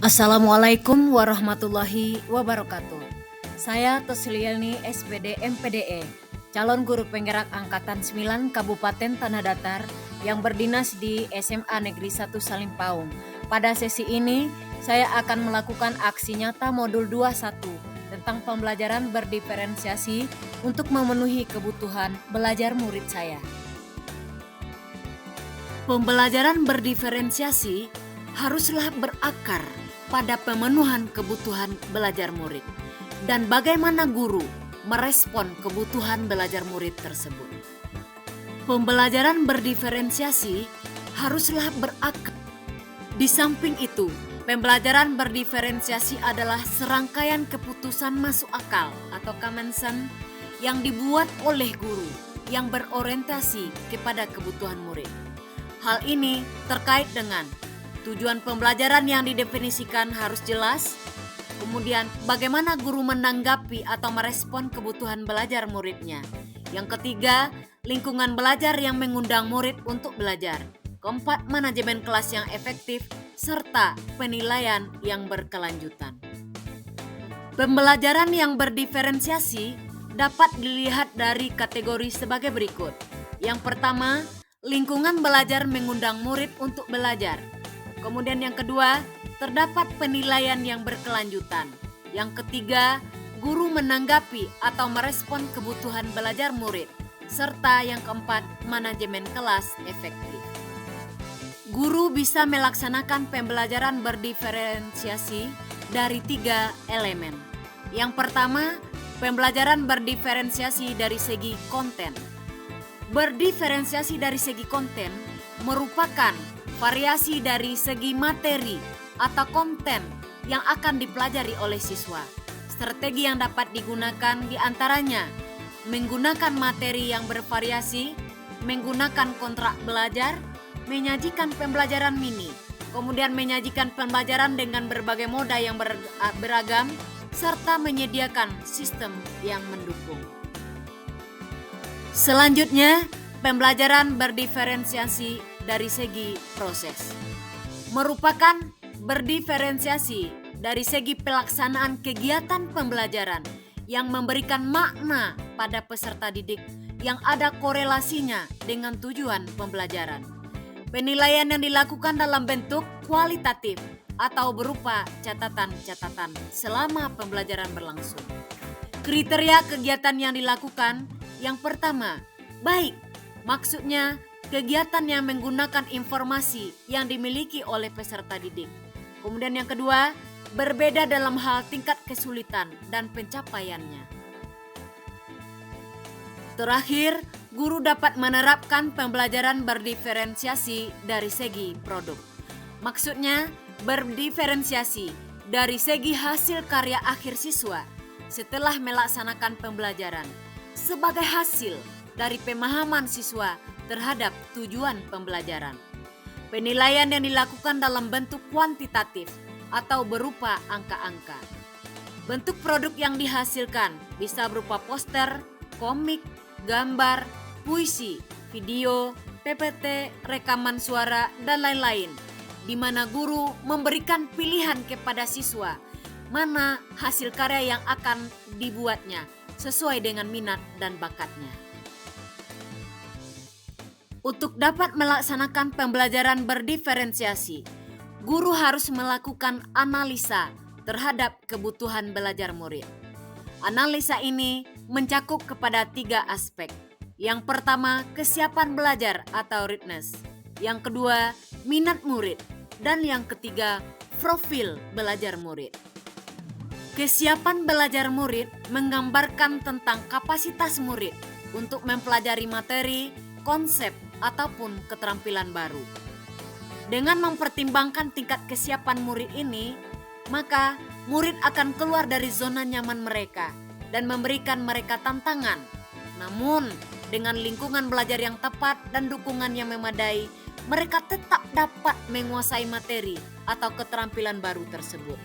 Assalamualaikum warahmatullahi wabarakatuh. Saya Tosliani SPD MPDE, calon guru penggerak Angkatan 9 Kabupaten Tanah Datar yang berdinas di SMA Negeri 1 Salimpaung. Pada sesi ini, saya akan melakukan aksi nyata modul 21 tentang pembelajaran berdiferensiasi untuk memenuhi kebutuhan belajar murid saya. Pembelajaran berdiferensiasi haruslah berakar pada pemenuhan kebutuhan belajar murid dan bagaimana guru merespon kebutuhan belajar murid tersebut. Pembelajaran berdiferensiasi haruslah berakar. Di samping itu, pembelajaran berdiferensiasi adalah serangkaian keputusan masuk akal atau common sense yang dibuat oleh guru yang berorientasi kepada kebutuhan murid. Hal ini terkait dengan tujuan pembelajaran yang didefinisikan harus jelas, kemudian bagaimana guru menanggapi atau merespon kebutuhan belajar muridnya. Yang ketiga, lingkungan belajar yang mengundang murid untuk belajar. Keempat, manajemen kelas yang efektif, serta penilaian yang berkelanjutan. Pembelajaran yang berdiferensiasi dapat dilihat dari kategori sebagai berikut. Yang pertama, lingkungan belajar mengundang murid untuk belajar. Kemudian yang kedua, terdapat penilaian yang berkelanjutan. Yang ketiga, guru menanggapi atau merespon kebutuhan belajar murid. Serta yang keempat, manajemen kelas efektif. Guru bisa melaksanakan pembelajaran berdiferensiasi dari 3 elemen. Yang pertama, pembelajaran berdiferensiasi dari segi konten. Berdiferensiasi dari segi konten merupakan variasi dari segi materi atau konten yang akan dipelajari oleh siswa. Strategi yang dapat digunakan diantaranya menggunakan materi yang bervariasi, menggunakan kontrak belajar, menyajikan pembelajaran mini, kemudian menyajikan pembelajaran dengan berbagai moda yang beragam, serta menyediakan sistem yang mendukung. Selanjutnya, pembelajaran berdiferensiasi dari segi proses. Merupakan berdiferensiasi dari segi pelaksanaan kegiatan pembelajaran yang memberikan makna pada peserta didik yang ada korelasinya dengan tujuan pembelajaran. Penilaian yang dilakukan dalam bentuk kualitatif atau berupa catatan-catatan selama pembelajaran berlangsung. Kriteria kegiatan yang dilakukan, yang pertama, baik, maksudnya kegiatan yang menggunakan informasi yang dimiliki oleh peserta didik. Kemudian yang kedua, berbeda dalam hal tingkat kesulitan dan pencapaiannya. Terakhir, guru dapat menerapkan pembelajaran berdiferensiasi dari segi produk. Maksudnya, berdiferensiasi dari segi hasil karya akhir siswa setelah melaksanakan pembelajaran sebagai hasil dari pemahaman siswa terhadap tujuan pembelajaran. Penilaian yang dilakukan dalam bentuk kuantitatif atau berupa angka-angka. Bentuk produk yang dihasilkan bisa berupa poster, komik, gambar, puisi, video, PPT, rekaman suara, dan lain-lain, di mana guru memberikan pilihan kepada siswa mana hasil karya yang akan dibuatnya sesuai dengan minat dan bakatnya. Untuk dapat melaksanakan pembelajaran berdiferensiasi, guru harus melakukan analisa terhadap kebutuhan belajar murid. Analisa ini mencakup kepada 3 aspek. Yang pertama, kesiapan belajar atau readiness. Yang kedua, minat murid. Dan yang ketiga, profil belajar murid. Kesiapan belajar murid menggambarkan tentang kapasitas murid untuk mempelajari materi, konsep, ataupun keterampilan baru. Dengan mempertimbangkan tingkat kesiapan murid ini, maka murid akan keluar dari zona nyaman mereka dan memberikan mereka tantangan. Namun, dengan lingkungan belajar yang tepat dan dukungan yang memadai, mereka tetap dapat menguasai materi atau keterampilan baru tersebut.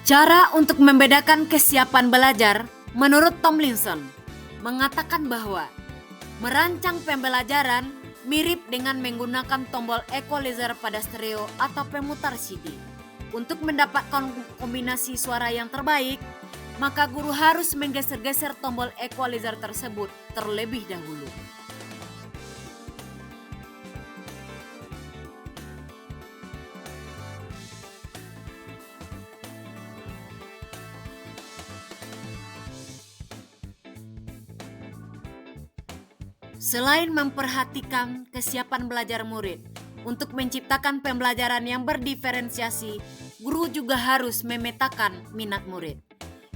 Cara untuk membedakan kesiapan belajar menurut Tomlinson mengatakan bahwa merancang pembelajaran mirip dengan menggunakan tombol equalizer pada stereo atau pemutar CD. Untuk mendapatkan kombinasi suara yang terbaik, maka guru harus menggeser-geser tombol equalizer tersebut terlebih dahulu. Selain memperhatikan kesiapan belajar murid, untuk menciptakan pembelajaran yang berdiferensiasi, guru juga harus memetakan minat murid.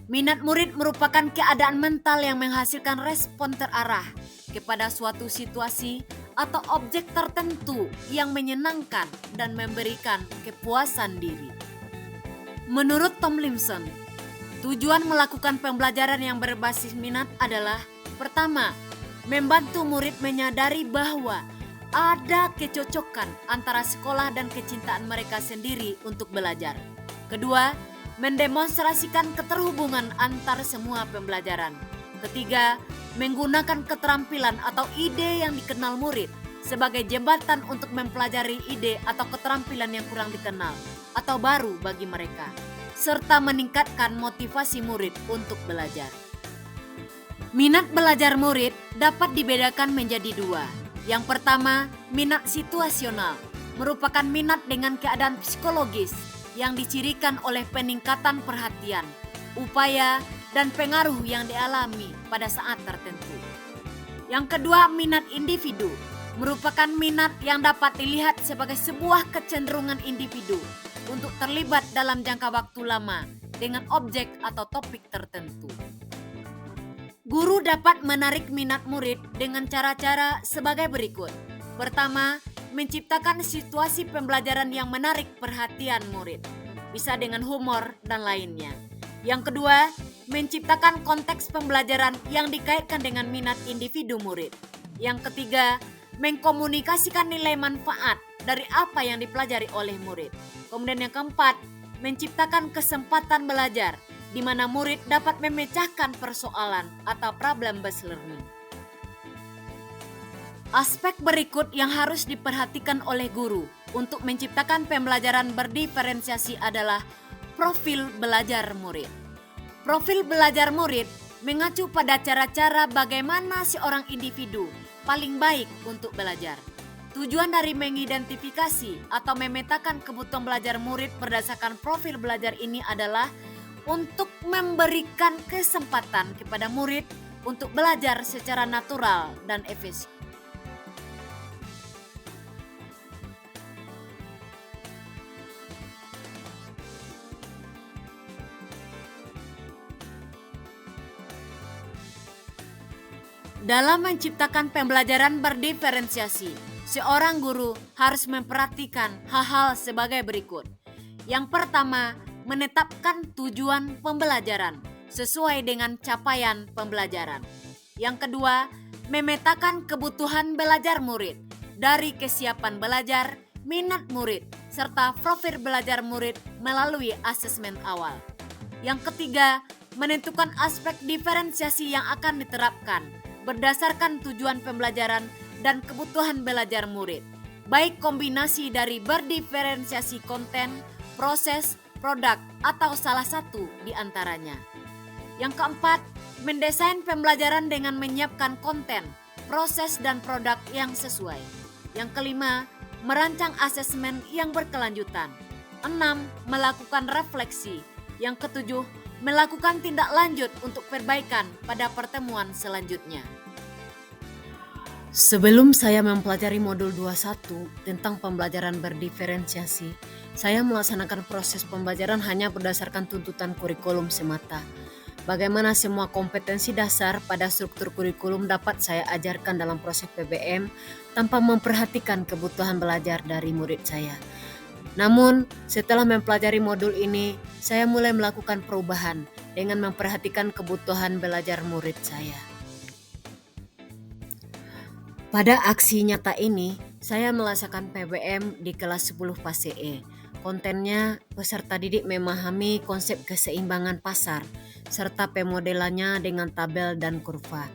Minat murid merupakan keadaan mental yang menghasilkan respon terarah kepada suatu situasi atau objek tertentu yang menyenangkan dan memberikan kepuasan diri. Menurut Tom Limson, tujuan melakukan pembelajaran yang berbasis minat adalah: pertama, membantu murid menyadari bahwa ada kecocokan antara sekolah dan kecintaan mereka sendiri untuk belajar. Kedua, mendemonstrasikan keterhubungan antar semua pembelajaran. Ketiga, menggunakan keterampilan atau ide yang dikenal murid sebagai jembatan untuk mempelajari ide atau keterampilan yang kurang dikenal atau baru bagi mereka, serta meningkatkan motivasi murid untuk belajar. Minat belajar murid dapat dibedakan menjadi dua. Yang pertama, minat situasional, merupakan minat dengan keadaan psikologis yang dicirikan oleh peningkatan perhatian, upaya, dan pengaruh yang dialami pada saat tertentu. Yang kedua, minat individu, merupakan minat yang dapat dilihat sebagai sebuah kecenderungan individu untuk terlibat dalam jangka waktu lama dengan objek atau topik tertentu. Guru dapat menarik minat murid dengan cara-cara sebagai berikut. Pertama, menciptakan situasi pembelajaran yang menarik perhatian murid, bisa dengan humor dan lainnya. Yang kedua, menciptakan konteks pembelajaran yang dikaitkan dengan minat individu murid. Yang ketiga, mengkomunikasikan nilai manfaat dari apa yang dipelajari oleh murid. Kemudian yang keempat, menciptakan kesempatan belajar di mana murid dapat memecahkan persoalan atau problem-based learning. Aspek berikut yang harus diperhatikan oleh guru untuk menciptakan pembelajaran berdiferensiasi adalah profil belajar murid. Profil belajar murid mengacu pada cara-cara bagaimana seorang individu paling baik untuk belajar. Tujuan dari mengidentifikasi atau memetakan kebutuhan belajar murid berdasarkan profil belajar ini adalah untuk memberikan kesempatan kepada murid untuk belajar secara natural dan efisien. Dalam menciptakan pembelajaran berdiferensiasi, seorang guru harus memperhatikan hal-hal sebagai berikut. Yang pertama, menetapkan tujuan pembelajaran sesuai dengan capaian pembelajaran. Yang kedua, memetakan kebutuhan belajar murid dari kesiapan belajar, minat murid, serta profil belajar murid melalui asesmen awal. Yang ketiga, menentukan aspek diferensiasi yang akan diterapkan berdasarkan tujuan pembelajaran dan kebutuhan belajar murid, baik kombinasi dari berdiferensiasi konten, proses, produk, atau salah satu di antaranya. Yang keempat, mendesain pembelajaran dengan menyiapkan konten, proses, dan produk yang sesuai. Yang kelima, merancang asesmen yang berkelanjutan. 6. Melakukan refleksi. Yang ketujuh, melakukan tindak lanjut untuk perbaikan pada pertemuan selanjutnya. Sebelum saya mempelajari modul 21 tentang pembelajaran berdiferensiasi, saya melaksanakan proses pembelajaran hanya berdasarkan tuntutan kurikulum semata. Bagaimana semua kompetensi dasar pada struktur kurikulum dapat saya ajarkan dalam proses PBM tanpa memperhatikan kebutuhan belajar dari murid saya. Namun, setelah mempelajari modul ini, saya mulai melakukan perubahan dengan memperhatikan kebutuhan belajar murid saya. Pada aksi nyata ini, saya melaksanakan PBM di kelas 10 PASE. Kontennya, peserta didik memahami konsep keseimbangan pasar, serta pemodelannya dengan tabel dan kurva.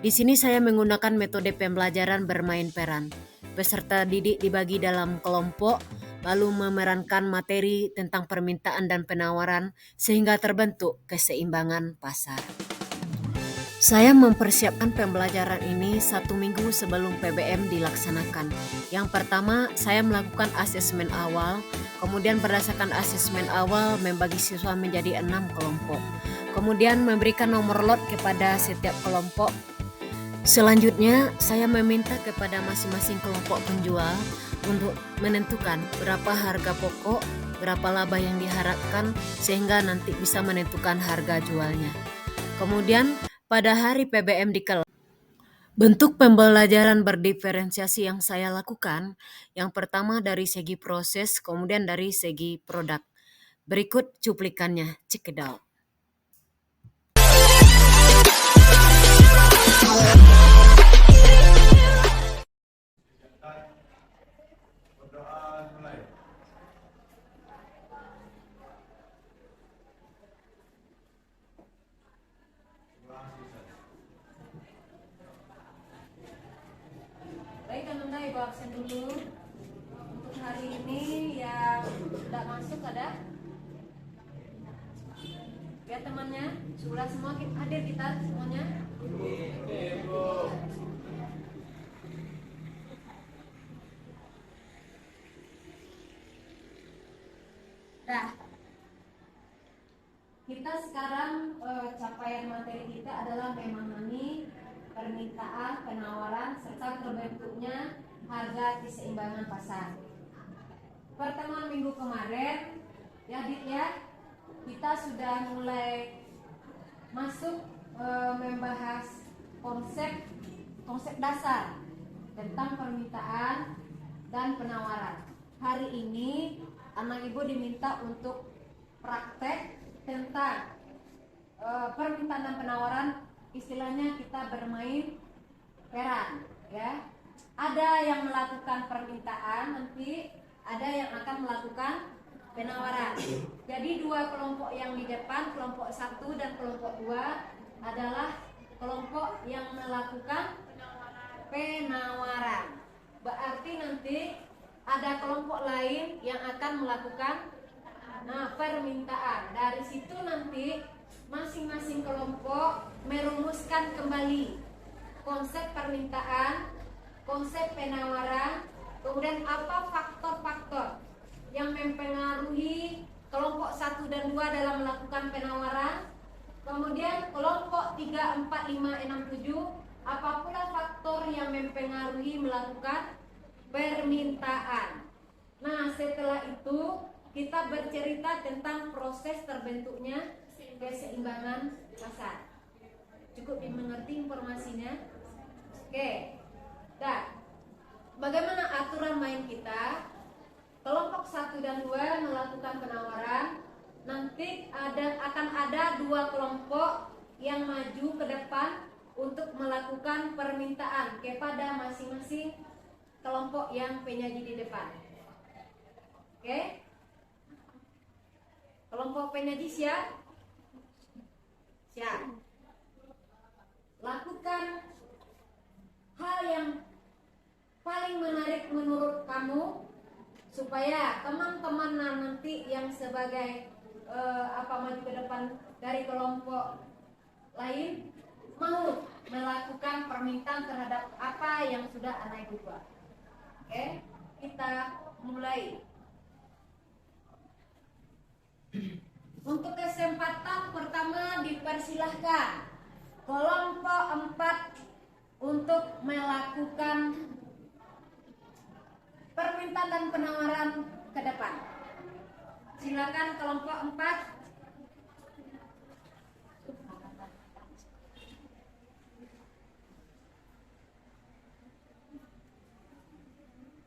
Di sini saya menggunakan metode pembelajaran bermain peran. Peserta didik dibagi dalam kelompok lalu memerankan materi tentang permintaan dan penawaran sehingga terbentuk keseimbangan pasar. Saya mempersiapkan pembelajaran ini 1 minggu sebelum PBM dilaksanakan. Yang pertama, saya melakukan asesmen awal, kemudian berdasarkan asesmen awal membagi siswa menjadi 6 kelompok. Kemudian memberikan nomor lot kepada setiap kelompok. Selanjutnya, saya meminta kepada masing-masing kelompok penjual untuk menentukan berapa harga pokok, berapa laba yang diharapkan, sehingga nanti bisa menentukan harga jualnya. Kemudian, pada hari PBM di kelas, bentuk pembelajaran berdiferensiasi yang saya lakukan, yang pertama dari segi proses, kemudian dari segi produk. Berikut cuplikannya, check it out. Baik teman-teman, ibu absen dulu. Untuk hari ini yang tidak masuk ada? Ya temannya, sudah semua hadir kita semuanya? Nah, kita sekarang capaian materi kita adalah memahami permintaan, penawaran, serta terbentuknya harga keseimbangan pasar. Pertemuan minggu kemarin, ya Dit ya, kita sudah mulai masuk membahas konsep dasar tentang permintaan dan penawaran. Hari ini anak ibu diminta untuk praktek tentang permintaan dan penawaran. Istilahnya kita bermain peran, ya. Ada yang melakukan permintaan, nanti ada yang akan melakukan penawaran. Jadi dua kelompok yang di depan, kelompok 1 dan kelompok 2 adalah kelompok yang melakukan penawaran. Berarti nanti ada kelompok lain yang akan melakukan permintaan. Dari situ nanti masing-masing kelompok merumuskan kembali konsep permintaan, konsep penawaran, kemudian apa faktor-faktor yang mempengaruhi kelompok 1 dan 2 dalam melakukan penawaran. Kemudian kelompok 3, 4, 5, 6, 7, apa pula faktor yang mempengaruhi melakukan permintaan. Nah, setelah itu kita bercerita tentang proses terbentuknya keseimbangan pasar. Cukup dimengerti informasinya? Oke. Dan bagaimana aturan main kita? Kelompok 1 dan 2 melakukan penawaran. Nanti akan ada 2 kelompok yang maju ke depan untuk melakukan permintaan kepada masing-masing kelompok yang penyaji di depan. Oke? Kelompok penyaji siap? Siap. Lakukan hal yang paling menarik menurut kamu supaya teman-teman nanti yang sebagai maju ke depan dari kelompok lain mau melakukan permintaan terhadap apa yang sudah anak ibu buat. Oke, kita mulai. Untuk kesempatan pertama dipersilahkan kelompok 4 untuk melakukan permintaan dan penawaran ke depan. Silakan kelompok 4.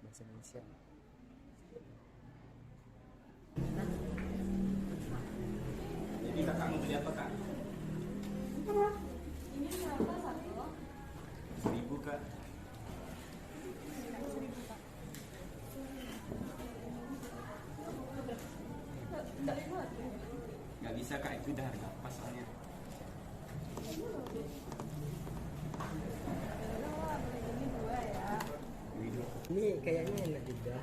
Bahasa Indonesia. Jadi kakak mau beli apa kak? Ini berapa satu? 1.000 kak. Gak bisa kak, itu udah harga pasalnya. Ini 2 ya. Ini kayaknya enak juga.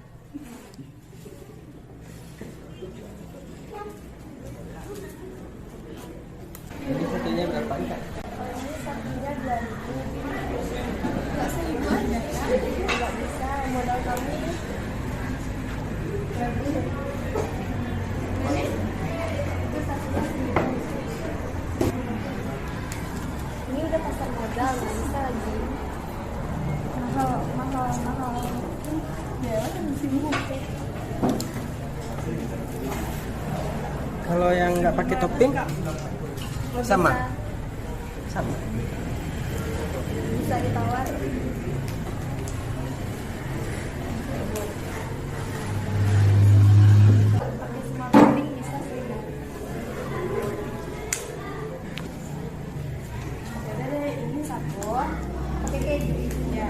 Kalau yang nggak pakai topping sama. Sama. Bisa ditawar. Pakai semua topping bisa sih. Jadi deh, ini satu pakai keju ya.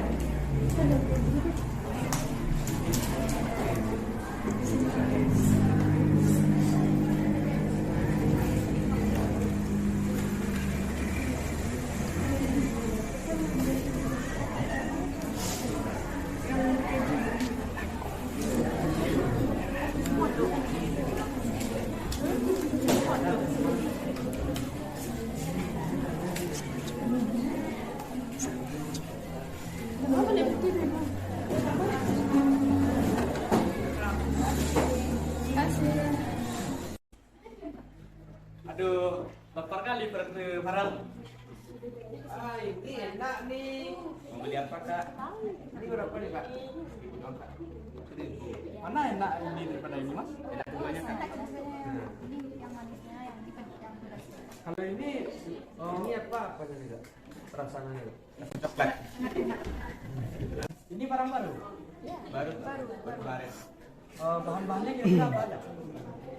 Aduh, lapar kali berarti Farel. Ini enak nih. Mau beli apa kak? Ini berapa nih Pak? Mana enak ini daripada ini mas? Enak semuanya kak. Kalau ini apa tadi Kak? Perasaannya Kak? Coklat. Ini barang baru. Baru kemarin. Bahan-bahannya kira-kira apa aja?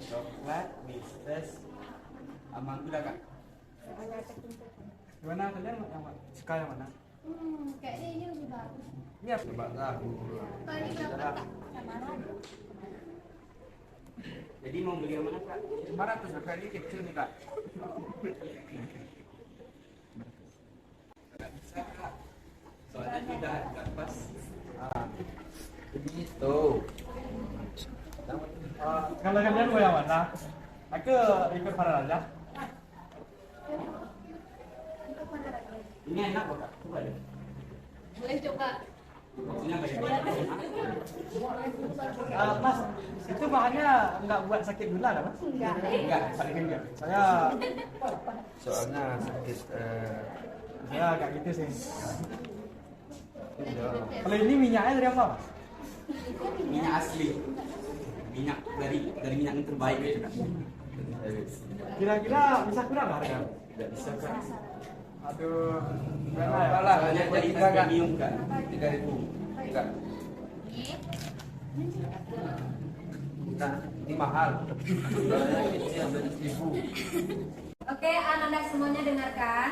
Coklat, bistes, amangkuda kak. Gimana kalian yang suka yang mana? Kayaknya ini lebih bagus. Ini apa? Coba tahu. Kalau ini berapa kak? Sama aja. Jadi mau beli yang mana kak? 500 Kak, ini kecil nih Kak. Nggak bisa kak. Soalnya tidak pas. Begitu. Kalau kalian mau yang mana? Aku ikut Farel aja. Ini enak kok kak. Coba deh. Boleh coba. Maksudnya bagaimana? Mas, itu bahannya nggak buat sakit gula kan Mas? Enggak, paling enggak. Saya Soalnya sakit ya kayak gitu sih. Kalau ini minyaknya dari apa Mas? Minyak asli. Minyak dari minyak yang terbaik gitu kak. Kira-kira bisa kurang nggak harga? Tidak bisa kak. Aduh, Apalah, Soalnya buat dari kita Kak. premium kak. 3.000. Enggak. Nah, ini mahal. Soalnya ini yang 1.000. Oke, anak-anak semuanya dengarkan.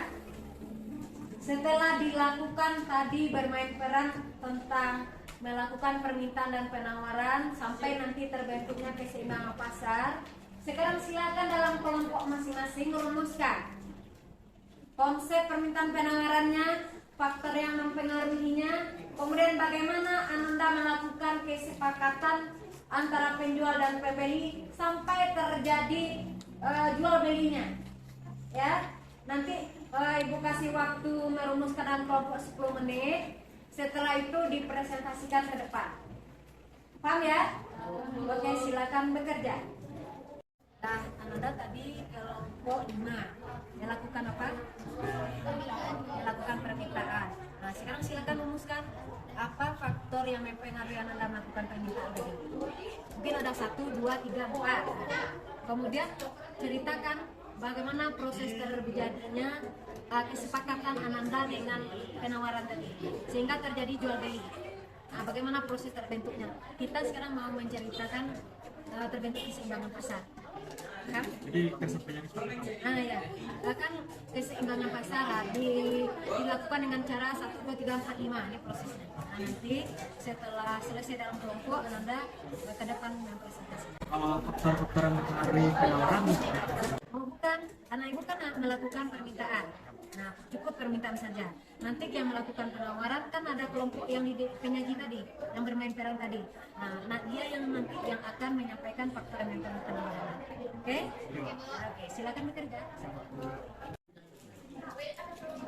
Setelah dilakukan tadi bermain peran tentang melakukan permintaan dan penawaran sampai nanti terbentuknya keseimbangan pasar. Sekarang silakan dalam kelompok masing-masing merumuskan konsep permintaan penawarannya, faktor yang mempengaruhinya, kemudian bagaimana Anda melakukan kesepakatan antara penjual dan pembeli sampai terjadi jual belinya. Ya, nanti Ibu kasih waktu merumuskan dalam kelompok 10 menit. Setelah itu dipresentasikan ke depan. Paham ya? Oke, silakan bekerja. Nah, Anda tadi kelompok 5 melakukan apa? Melakukan permintaan. Nah, sekarang silakan rumuskan apa faktor yang mempengaruhi Anda melakukan permintaan tadi. Mungkin ada 1, 2, 3, 4. Kemudian ceritakan bagaimana proses terjadinya kesepakatan Ananda dengan penawaran tadi sehingga terjadi jual beli. Nah, bagaimana proses terbentuknya? Kita sekarang mau menceritakan terbentuk keseimbangan pasar. Kan? Jadi keseimbangan seperti itu. Nah ya, kan keseimbangan pasar dilakukan dengan cara 1, 2, 3, 4, 5 ini prosesnya. Nah, nanti setelah selesai dalam kelompok, Anda ke depan mempresentasikan. Faktor-faktor yang mempengaruhi penawaran. Oh bukan, karena ibu kan melakukan permintaan. Nah cukup permintaan saja. Nanti yang melakukan penawaran kan ada kelompok yang di penyaji tadi, yang bermain peran tadi. Nah dia yang nanti yang akan menyampaikan faktor yang mempengaruhi penawaran. Oke? Oke, silakan bekerja.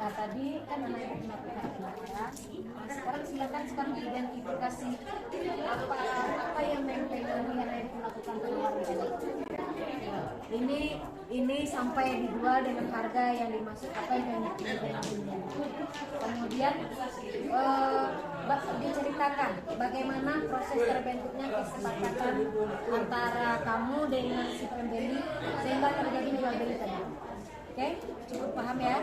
Nah tadi kan anak ibu melakukan penawaran. Nah, sekarang identifikasi apa yang mempengaruhi anak ibu melakukan penawaran tadi. ini sampai dijual dengan harga yang dimaksud apa yang diinginkan. Kemudian diceritakan bagaimana proses terbentuknya kesepakatan antara kamu dengan si pembeli sehingga terjadi jual beli tadi. Oke, cukup paham ya?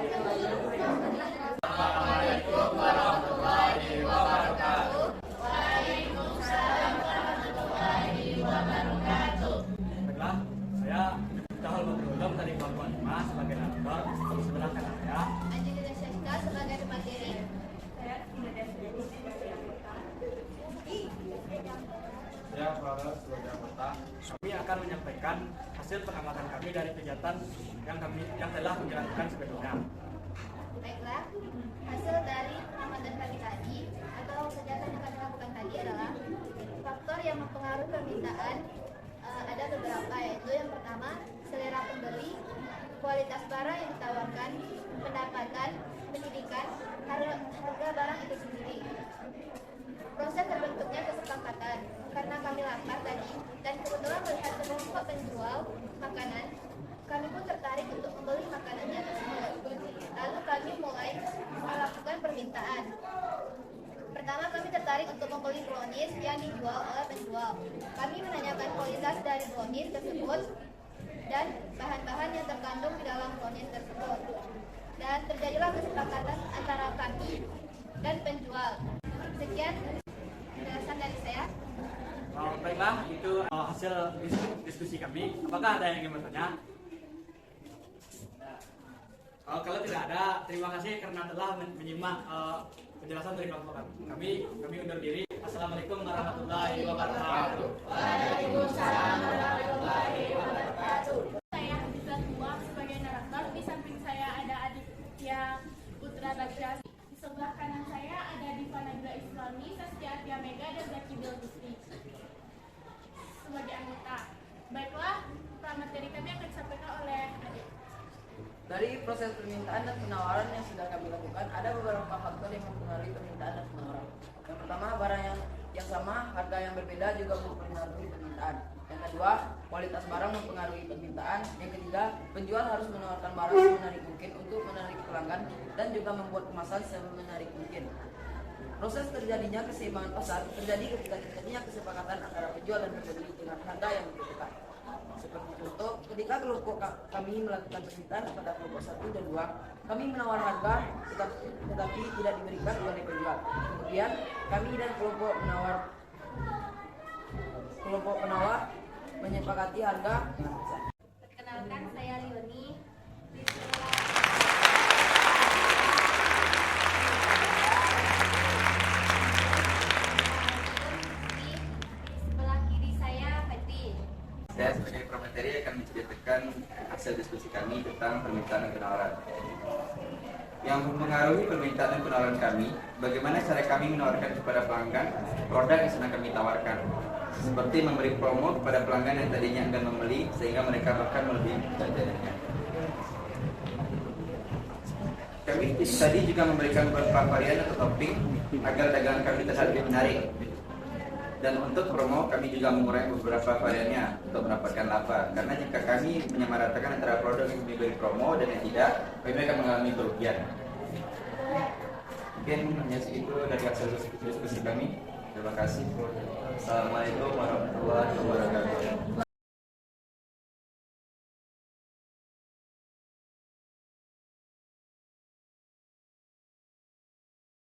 Assalamualaikum warahmatullahi wabarakatuh. Waalaikumsalam warahmatullahi wabarakatuh. Baiklah, saya Cahal Badrulum dari kelompok 5 sebagai narasumber. Di sebelah kanan saya Anji Desyaska sebagai pemateri. Saya Farah sebagai anggota. kami akan menyampaikan hasil pengamatan kami dari kegiatan yang telah menjalankan sebelumnya. Baiklah, hasil dari pengamatan kami tadi atau kegiatan yang kami lakukan tadi adalah faktor yang mempengaruhi permintaan ada beberapa, yaitu yang pertama selera pembeli, kualitas barang yang ditawarkan, pendapatan, pendidikan, harga barang itu sendiri. Proses terbentuknya kesepakatan karena kami lapar tadi dan kebetulan melihat kelompok penjual makanan, kami pun tertarik untuk membeli makanannya tersebut. Lalu kami mulai melakukan permintaan. Pertama kami tertarik untuk membeli brownies yang dijual oleh penjual. Kami menanyakan kualitas dari brownies tersebut dan bahan-bahan yang terkandung di dalam brownies tersebut. Dan terjadilah kesepakatan antara kami dan penjual. Sekian penjelasan dari saya. Baiklah, itu hasil diskusi kami. Apakah ada yang ingin bertanya? Kalau tidak ada, terima kasih karena telah menyimak penjelasan dari kelompok kami. Kami undur diri. Assalamualaikum warahmatullahi wabarakatuh. Waalaikumsalam warahmatullahi wabarakatuh. Saya Hadisa Tua sebagai narator. Di samping saya ada Aditya Putra Bagsya. Di sebelah kanan saya ada Diva Nabila Islami, Saskia Atia Mega, dan Zaki Bilgusti sebagai anggota. Baiklah, materi kami akan disampaikan oleh Adit. Dari proses permintaan dan penawaran yang sudah kami lakukan, ada beberapa faktor yang mempengaruhi permintaan dan penawaran. Yang pertama, barang yang sama, harga yang berbeda juga mempengaruhi permintaan. Yang kedua, kualitas barang mempengaruhi permintaan. Yang ketiga, penjual harus menawarkan barang semenarik mungkin untuk menarik pelanggan dan juga membuat kemasan semenarik mungkin. Proses terjadinya keseimbangan pasar terjadi ketika terjadinya kesepakatan antara penjual dan pembeli dengan harga yang ditentukan. Seperti contoh, ketika kelompok kami melakukan permintaan kepada kelompok 1 dan 2, kami menawar harga tetapi tidak diberikan oleh penjual. Kemudian kami dan kelompok penawar menyepakati harga dengan besar. Perkenalkan, saya Lioni. Saya sebagai pemateri akan menceritakan hasil diskusi kami tentang permintaan dan penawaran. Yang mempengaruhi permintaan dan penawaran kami, bagaimana cara kami menawarkan kepada pelanggan produk yang sedang kami tawarkan. Seperti memberi promo kepada pelanggan yang tadinya enggan membeli sehingga mereka bahkan melebihi belanjanya. Kami tadi juga memberikan beberapa varian atau topping agar dagangan kami terlihat lebih menarik. Dan untuk promo kami juga mengurai beberapa variannya untuk mendapatkan laba. Karena jika kami menyamaratakan antara produk yang diberi promo dan yang tidak, kami akan mengalami kerugian. Mungkin hanya segitu dari hasil diskusi kami. Terima kasih. Assalamualaikum warahmatullahi wabarakatuh.